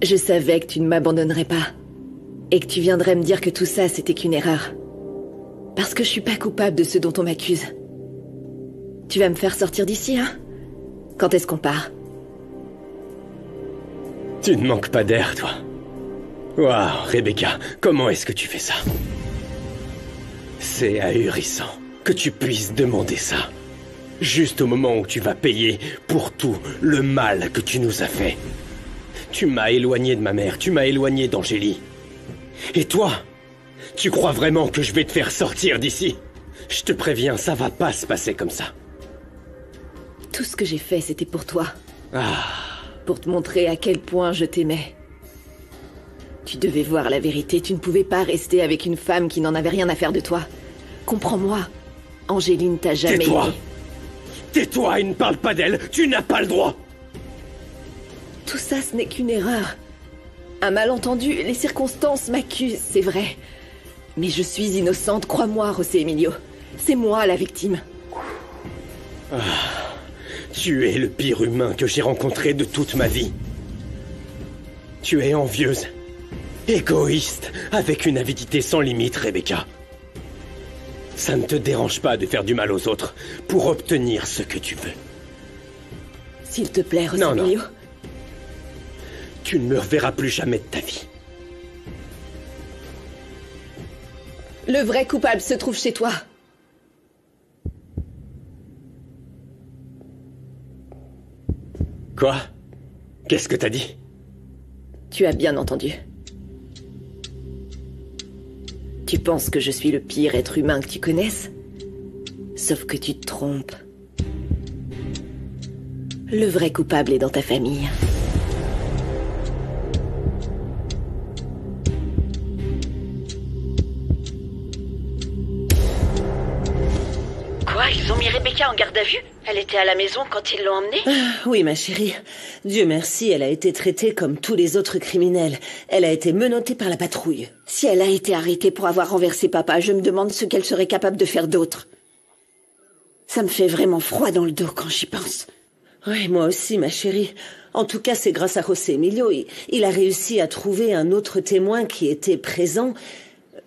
Je savais que tu ne m'abandonnerais pas. Et que tu viendrais me dire que tout ça, c'était qu'une erreur. Parce que je suis pas coupable de ce dont on m'accuse. Tu vas me faire sortir d'ici, hein? Quand est-ce qu'on part? Tu ne manques pas d'air, toi. Waouh, Rebecca, comment est-ce que tu fais ça? C'est ahurissant que tu puisses demander ça. Juste au moment où tu vas payer pour tout le mal que tu nous as fait. Tu m'as éloigné de ma mère, tu m'as éloigné d'Angélie. Et toi, tu crois vraiment que je vais te faire sortir d'ici? Je te préviens, ça va pas se passer comme ça. Tout ce que j'ai fait, c'était pour toi. Ah. Pour te montrer à quel point je t'aimais. Tu devais voir la vérité, tu ne pouvais pas rester avec une femme qui n'en avait rien à faire de toi. Comprends-moi, Angéline t'a jamais aimé. Tais-toi! Tais-toi et ne parle pas d'elle, tu n'as pas le droit! Tout ça, ce n'est qu'une erreur. Un malentendu, les circonstances m'accusent, c'est vrai. Mais je suis innocente, crois-moi, José Emilio. C'est moi la victime. Ah, tu es le pire humain que j'ai rencontré de toute ma vie. Tu es envieuse, égoïste, avec une avidité sans limite, Rebecca. Ça ne te dérange pas de faire du mal aux autres pour obtenir ce que tu veux. S'il te plaît, José Non. Emilio. Tu ne me reverras plus jamais de ta vie. Le vrai coupable se trouve chez toi. Quoi? Qu'est-ce que t'as dit? Tu as bien entendu. Tu penses que je suis le pire être humain que tu connaisses? Sauf que tu te trompes. Le vrai coupable est dans ta famille. Quoi? Ils ont mis Rebecca en garde à vue? Elle était à la maison quand ils l'ont emmenée? Oui, ma chérie. Dieu merci, elle a été traitée comme tous les autres criminels. Elle a été menottée par la patrouille. Si elle a été arrêtée pour avoir renversé papa, je me demande ce qu'elle serait capable de faire d'autre. Ça me fait vraiment froid dans le dos quand j'y pense. Oui, moi aussi, ma chérie. En tout cas, c'est grâce à José Emilio. Il a réussi à trouver un autre témoin qui était présent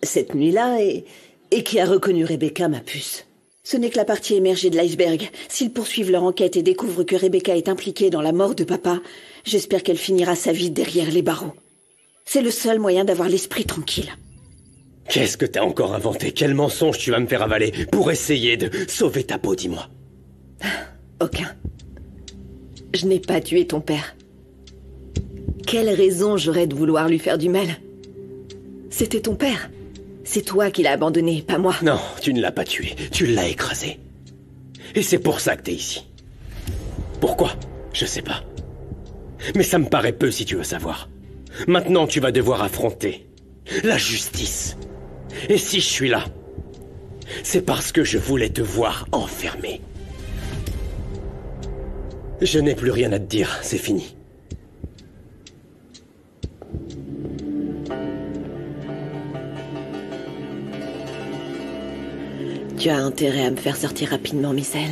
cette nuit-là et qui a reconnu Rebecca, ma puce. Ce n'est que la partie émergée de l'iceberg. S'ils poursuivent leur enquête et découvrent que Rebecca est impliquée dans la mort de papa, j'espère qu'elle finira sa vie derrière les barreaux. C'est le seul moyen d'avoir l'esprit tranquille. Qu'est-ce que t'as encore inventé? Quel mensonge tu vas me faire avaler pour essayer de sauver ta peau, dis-moi? Aucun. Je n'ai pas tué ton père. Quelle raison j'aurais de vouloir lui faire du mal? C'était ton père. C'est toi qui l'as abandonné, pas moi. Non, tu ne l'as pas tué. Tu l'as écrasé. Et c'est pour ça que t'es ici. Pourquoi? Je sais pas. Mais ça me paraît peu si tu veux savoir. Maintenant, tu vas devoir affronter la justice. Et si je suis là, c'est parce que je voulais te voir enfermé. Je n'ai plus rien à te dire, c'est fini. Tu as intérêt à me faire sortir rapidement, Michel.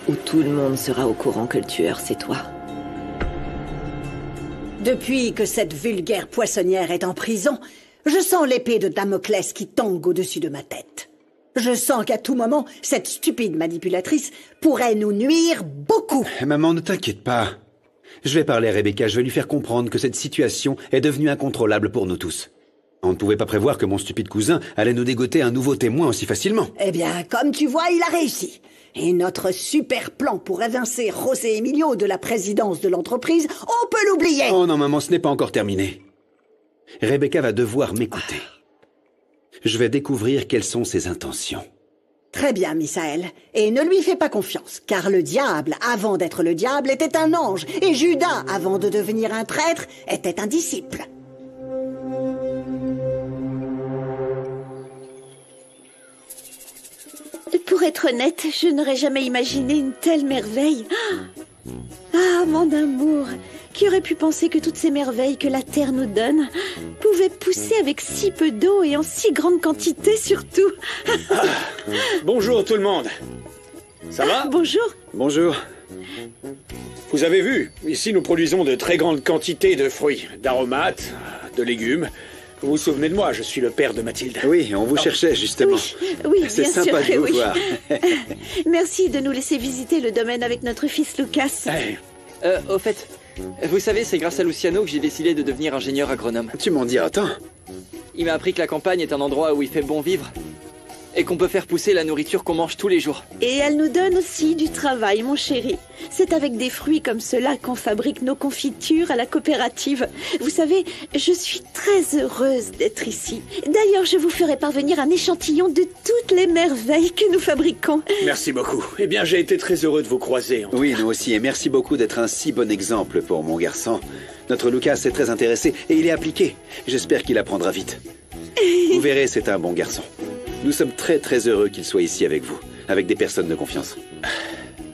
Ou tout le monde sera au courant que le tueur, c'est toi. Depuis que cette vulgaire poissonnière est en prison, je sens l'épée de Damoclès qui tangue au-dessus de ma tête. Je sens qu'à tout moment, cette stupide manipulatrice pourrait nous nuire beaucoup. Maman, ne t'inquiète pas. Je vais parler à Rebecca, je vais lui faire comprendre que cette situation est devenue incontrôlable pour nous tous. On ne pouvait pas prévoir que mon stupide cousin allait nous dégoter un nouveau témoin aussi facilement. Eh bien, comme tu vois, il a réussi. Et notre super plan pour évincer José Emilio de la présidence de l'entreprise, on peut l'oublier. Oh non, maman, ce n'est pas encore terminé. Rebecca va devoir m'écouter. Je vais découvrir quelles sont ses intentions. Très bien, Misaël. Et ne lui fais pas confiance, car le diable, avant d'être le diable, était un ange. Et Judas, avant de devenir un traître, était un disciple. Pour être honnête, je n'aurais jamais imaginé une telle merveille. Ah, mon amour, qui aurait pu penser que toutes ces merveilles que la Terre nous donne pouvaient pousser avec si peu d'eau et en si grande quantité surtout. Bonjour tout le monde. Ça va? Bonjour. Bonjour. Vous avez vu, ici nous produisons de très grandes quantités de fruits, d'aromates, de légumes. Vous vous souvenez de moi, je suis le père de Mathilde. Oui, on vous cherchait justement. Oui, C'est bien sympa sûr, de vous oui. voir. Merci de nous laisser visiter le domaine avec notre fils Lucas. Au fait, vous savez, c'est grâce à Luciano que j'ai décidé de devenir ingénieur agronome. Tu m'en diras tant. Il m'a appris que la campagne est un endroit où il fait bon vivre. Et qu'on peut faire pousser la nourriture qu'on mange tous les jours. Et elle nous donne aussi du travail, mon chéri. C'est avec des fruits comme cela qu'on fabrique nos confitures à la coopérative. Vous savez, je suis très heureuse d'être ici. D'ailleurs, je vous ferai parvenir un échantillon de toutes les merveilles que nous fabriquons. Merci beaucoup. Eh bien, j'ai été très heureux de vous croiser. Oui, nous aussi, et merci beaucoup d'être un si bon exemple pour mon garçon. Notre Lucas est très intéressé et il est appliqué. J'espère qu'il apprendra vite. Vous verrez, c'est un bon garçon. Nous sommes très très heureux qu'il soit ici avec vous, avec des personnes de confiance.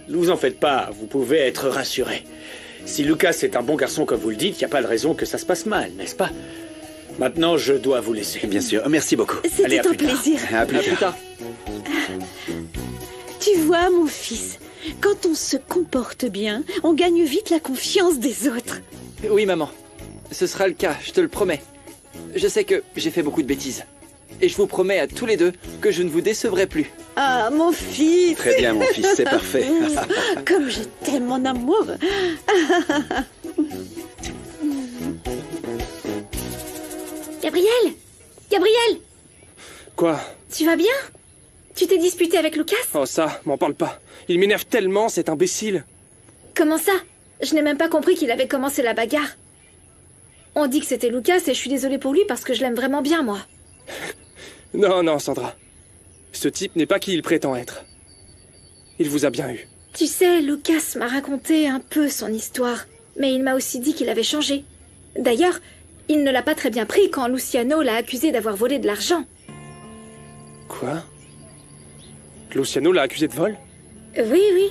Ne vous en faites pas, vous pouvez être rassurés. Si Lucas est un bon garçon comme vous le dites, il n'y a pas de raison que ça se passe mal, n'est-ce pas? Maintenant, je dois vous laisser. Bien sûr, merci beaucoup. Allez, C'était à un plus tard. plaisir. À plus tard. tard. Tu vois, mon fils, quand on se comporte bien, on gagne vite la confiance des autres. Oui, maman. Ce sera le cas, je te le promets. Je sais que j'ai fait beaucoup de bêtises. Et je vous promets à tous les deux que je ne vous décevrai plus. Ah, mon fils. Très bien, mon fils, c'est parfait. Comme je t'aime, mon amour. Gabriel Gabriel Quoi? Tu vas bien? Tu t'es disputé avec Lucas? Oh ça, m'en parle pas. Il m'énerve tellement, cet imbécile. Comment ça? Je n'ai même pas compris qu'il avait commencé la bagarre. On dit que c'était Lucas et je suis désolée pour lui parce que je l'aime vraiment bien, moi. Non, non, Sandra. Ce type n'est pas qui il prétend être. Il vous a bien eu. Tu sais, Lucas m'a raconté un peu son histoire, mais il m'a aussi dit qu'il avait changé. D'ailleurs, il ne l'a pas très bien pris quand Luciano l'a accusé d'avoir volé de l'argent. Quoi? Luciano l'a accusé de vol? Oui, oui.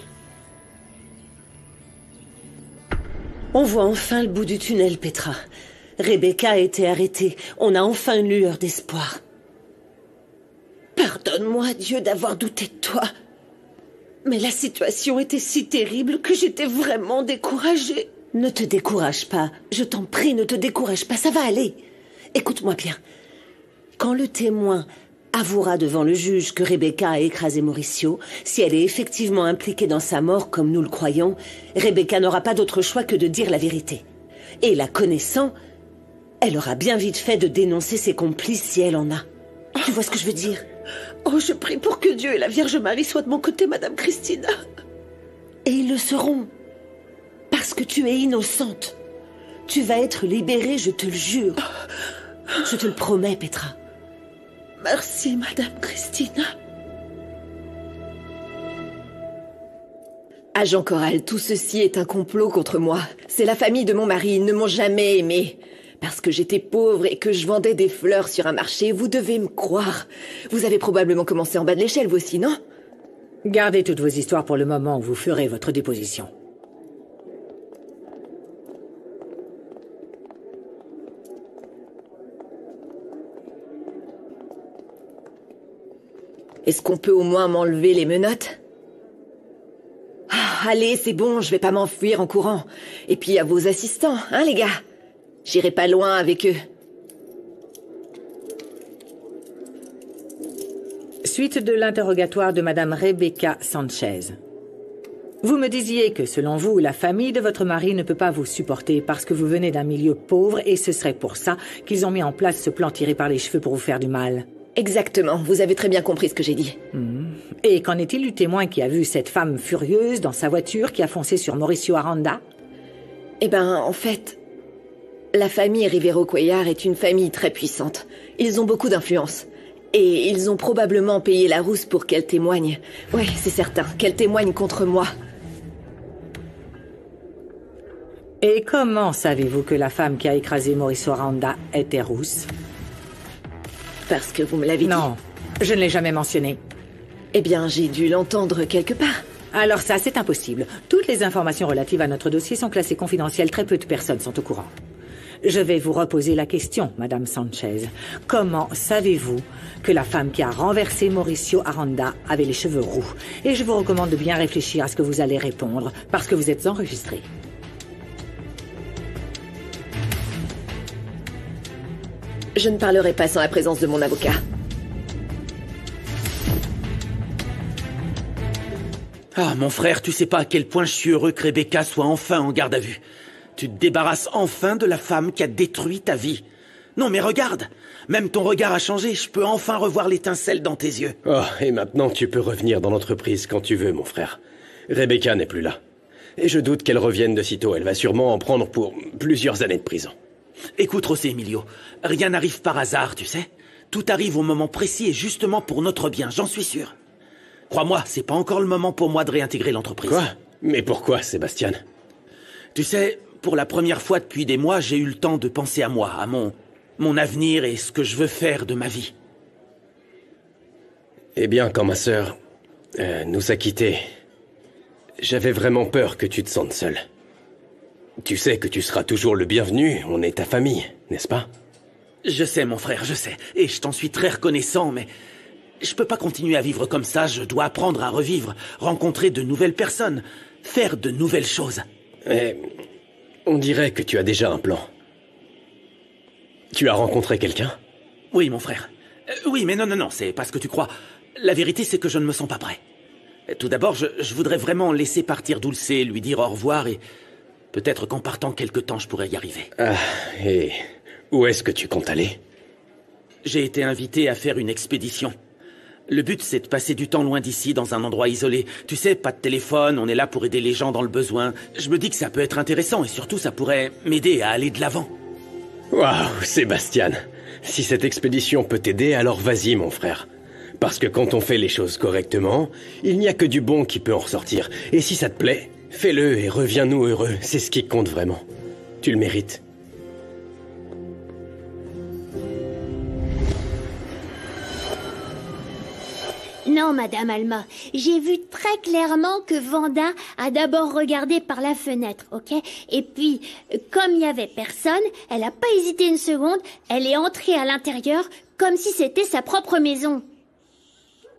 On voit enfin le bout du tunnel, Petra. Rebecca a été arrêtée. On a enfin une lueur d'espoir. Pardonne-moi, Dieu, d'avoir douté de toi. Mais la situation était si terrible que j'étais vraiment découragée. Ne te décourage pas. Je t'en prie, ne te décourage pas. Ça va aller. Écoute-moi bien. Quand le témoin avouera devant le juge que Rebecca a écrasé Mauricio, si elle est effectivement impliquée dans sa mort comme nous le croyons, Rebecca n'aura pas d'autre choix que de dire la vérité. Et la connaissant, elle aura bien vite fait de dénoncer ses complices si elle en a. Tu vois ce que je veux dire? Oh, je prie pour que Dieu et la Vierge Marie soient de mon côté, Madame Christina. Et ils le seront. Parce que tu es innocente. Tu vas être libérée, je te le jure. Je te le promets, Petra. Merci, Madame Christina. Agent Corral, tout ceci est un complot contre moi. C'est la famille de mon mari, ils ne m'ont jamais aimée. Parce que j'étais pauvre et que je vendais des fleurs sur un marché, vous devez me croire. Vous avez probablement commencé en bas de l'échelle, vous aussi, non? Gardez toutes vos histoires pour le moment où vous ferez votre déposition. Est-ce qu'on peut au moins m'enlever les menottes? Ah, allez, c'est bon, je vais pas m'enfuir en courant. Et puis à vos assistants, hein les gars? J'irai pas loin avec eux. Suite de l'interrogatoire de Madame Rebecca Sanchez. Vous me disiez que, selon vous, la famille de votre mari ne peut pas vous supporter parce que vous venez d'un milieu pauvre et ce serait pour ça qu'ils ont mis en place ce plan tiré par les cheveux pour vous faire du mal. Exactement, vous avez très bien compris ce que j'ai dit. Et qu'en est-il du témoin qui a vu cette femme furieuse dans sa voiture qui a foncé sur Mauricio Aranda? Eh ben, en fait, la famille Rivero Cuellar est une famille très puissante. Ils ont beaucoup d'influence. Et ils ont probablement payé la rousse pour qu'elle témoigne. Ouais, c'est certain, qu'elle témoigne contre moi. Et comment savez-vous que la femme qui a écrasé Mauricio Aranda était rousse? Parce que vous me l'avez dit. Non, je ne l'ai jamais mentionné. Eh bien, j'ai dû l'entendre quelque part. Alors ça, c'est impossible. Toutes les informations relatives à notre dossier sont classées confidentielles. Très peu de personnes sont au courant. Je vais vous reposer la question, Madame Sanchez. Comment savez-vous que la femme qui a renversé Mauricio Aranda avait les cheveux roux? Et je vous recommande de bien réfléchir à ce que vous allez répondre, parce que vous êtes enregistré. Je ne parlerai pas sans la présence de mon avocat. Ah, mon frère, tu sais pas à quel point je suis heureux que Rebecca soit enfin en garde à vue. Tu te débarrasses enfin de la femme qui a détruit ta vie. Non, mais regarde, même ton regard a changé, je peux enfin revoir l'étincelle dans tes yeux. Oh, et maintenant tu peux revenir dans l'entreprise quand tu veux, mon frère. Rebecca n'est plus là. Et je doute qu'elle revienne de sitôt, elle va sûrement en prendre pour plusieurs années de prison. Écoute, José Emilio, rien n'arrive par hasard, tu sais. Tout arrive au moment précis et justement pour notre bien, j'en suis sûr. Crois-moi, c'est pas encore le moment pour moi de réintégrer l'entreprise. Quoi? Mais pourquoi, Sébastien? Tu sais, pour la première fois depuis des mois, j'ai eu le temps de penser à moi, à mon avenir et ce que je veux faire de ma vie. Eh bien, quand ma sœur nous a quittés, j'avais vraiment peur que tu te sentes seul. Tu sais que tu seras toujours le bienvenu, on est ta famille, n'est-ce pas? Je sais, mon frère, je sais, et je t'en suis très reconnaissant, mais je peux pas continuer à vivre comme ça, je dois apprendre à revivre, rencontrer de nouvelles personnes, faire de nouvelles choses. On dirait que tu as déjà un plan. Tu as rencontré quelqu'un? Oui, mon frère. Oui, mais non, c'est pas ce que tu crois. La vérité, c'est que je ne me sens pas prêt. Tout d'abord, je voudrais vraiment laisser partir Dulce, lui dire au revoir et peut-être qu'en partant quelque temps, je pourrais y arriver. Ah, et où est-ce que tu comptes aller? J'ai été invité à faire une expédition. Le but, c'est de passer du temps loin d'ici, dans un endroit isolé. Tu sais, pas de téléphone, on est là pour aider les gens dans le besoin. Je me dis que ça peut être intéressant et surtout, ça pourrait m'aider à aller de l'avant. Waouh, Sébastien. Si cette expédition peut t'aider, alors vas-y, mon frère. Parce que quand on fait les choses correctement, il n'y a que du bon qui peut en ressortir. Et si ça te plaît, fais-le et reviens-nous heureux. C'est ce qui compte vraiment. Tu le mérites. Non, Madame Alma, j'ai vu très clairement que Vanda a d'abord regardé par la fenêtre, ok? Et puis, comme il n'y avait personne, elle n'a pas hésité une seconde, elle est entrée à l'intérieur comme si c'était sa propre maison.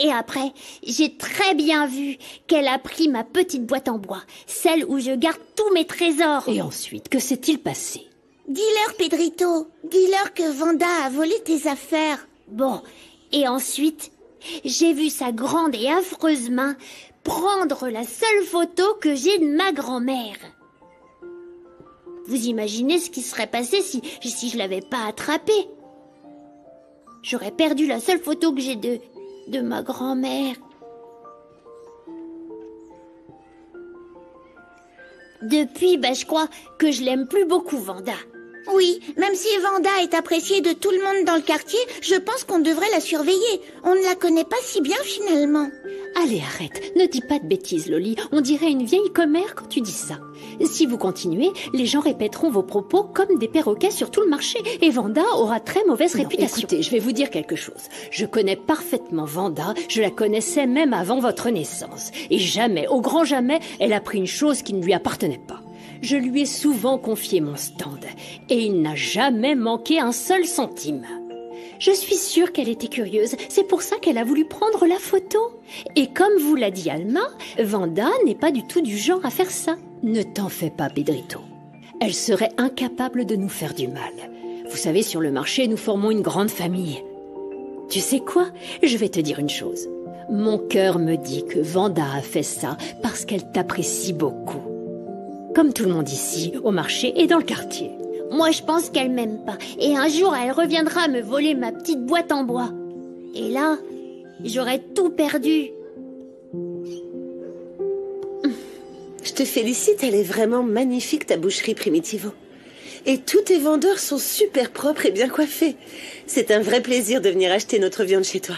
Et après, j'ai très bien vu qu'elle a pris ma petite boîte en bois, celle où je garde tous mes trésors. Et ensuite, que s'est-il passé? Dis-leur, Pedrito, dis-leur que Vanda a volé tes affaires. Bon, et ensuite, j'ai vu sa grande et affreuse main prendre la seule photo que j'ai de ma grand-mère. Vous imaginez ce qui serait passé si je l'avais pas attrapée? J'aurais perdu la seule photo que j'ai de ma grand-mère. Depuis, je crois que je l'aime plus beaucoup, Vanda. Oui, même si Vanda est appréciée de tout le monde dans le quartier, je pense qu'on devrait la surveiller. On ne la connaît pas si bien finalement. Allez, arrête, ne dis pas de bêtises, Loli. On dirait une vieille commère quand tu dis ça. Si vous continuez, les gens répéteront vos propos comme des perroquets sur tout le marché et Vanda aura très mauvaise réputation. Écoutez, je vais vous dire quelque chose. Je connais parfaitement Vanda, je la connaissais même avant votre naissance. Et jamais, au grand jamais, elle a pris une chose qui ne lui appartenait pas. Je lui ai souvent confié mon stand et il n'a jamais manqué un seul centime. Je suis sûre qu'elle était curieuse, c'est pour ça qu'elle a voulu prendre la photo. Et comme vous l'a dit Alma, Vanda n'est pas du tout du genre à faire ça. Ne t'en fais pas, Pedrito. Elle serait incapable de nous faire du mal. Vous savez, sur le marché, nous formons une grande famille. Tu sais quoi? Je vais te dire une chose. Mon cœur me dit que Vanda a fait ça parce qu'elle t'apprécie beaucoup. Comme tout le monde ici, au marché et dans le quartier. Moi, je pense qu'elle m'aime pas. Et un jour, elle reviendra me voler ma petite boîte en bois. Et là, j'aurai tout perdu. Je te félicite, elle est vraiment magnifique, ta boucherie, Primitivo. Et tous tes vendeurs sont super propres et bien coiffés. C'est un vrai plaisir de venir acheter notre viande chez toi.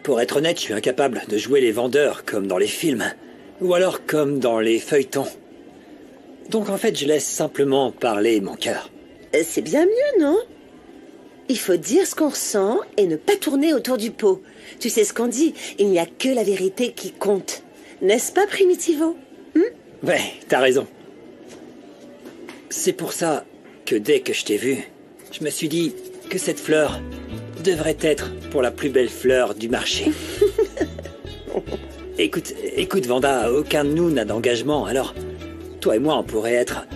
Pour être honnête, je suis incapable de jouer les vendeurs comme dans les films. Ou alors comme dans les feuilletons. Donc en fait, je laisse simplement parler mon cœur. C'est bien mieux, non? Il faut dire ce qu'on ressent et ne pas tourner autour du pot. Tu sais ce qu'on dit, il n'y a que la vérité qui compte. N'est-ce pas, Primitivo? Ouais, t'as raison. C'est pour ça que dès que je t'ai vu, je me suis dit que cette fleur devrait être pour la plus belle fleur du marché. Écoute, Vanda, aucun de nous n'a d'engagement, alors toi et moi, on pourrait être...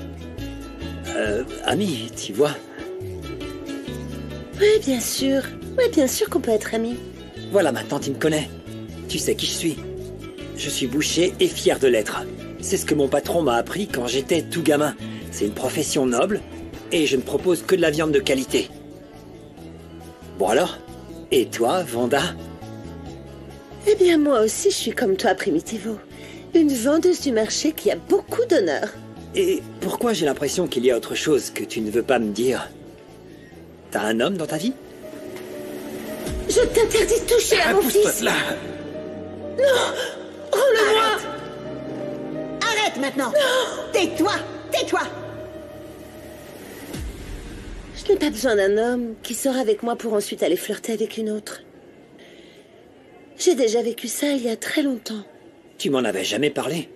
amis, tu vois. Oui, bien sûr qu'on peut être amis. Voilà, maintenant tu me connais. Tu sais qui je suis. Je suis boucher et fier de l'être. C'est ce que mon patron m'a appris quand j'étais tout gamin. C'est une profession noble, et je ne propose que de la viande de qualité. Bon alors? Et toi, Vanda? Eh bien, moi aussi, je suis comme toi, Primitivo. Une vendeuse du marché qui a beaucoup d'honneur. Et pourquoi j'ai l'impression qu'il y a autre chose que tu ne veux pas me dire? T'as un homme dans ta vie? Je t'interdis de toucher à mon fils! Là. Non! Rends-le-moi! Arrête maintenant! Tais-toi! Tais-toi! Je n'ai pas besoin d'un homme qui sort avec moi pour ensuite aller flirter avec une autre. J'ai déjà vécu ça il y a très longtemps. Tu m'en avais jamais parlé.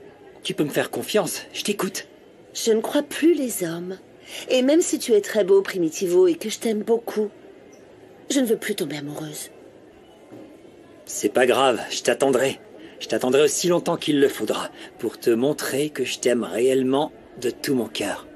Tu peux me faire confiance, je t'écoute. Je ne crois plus les hommes. Et même si tu es très beau, Primitivo, et que je t'aime beaucoup, je ne veux plus tomber amoureuse. C'est pas grave, je t'attendrai. Je t'attendrai aussi longtemps qu'il le faudra pour te montrer que je t'aime réellement de tout mon cœur.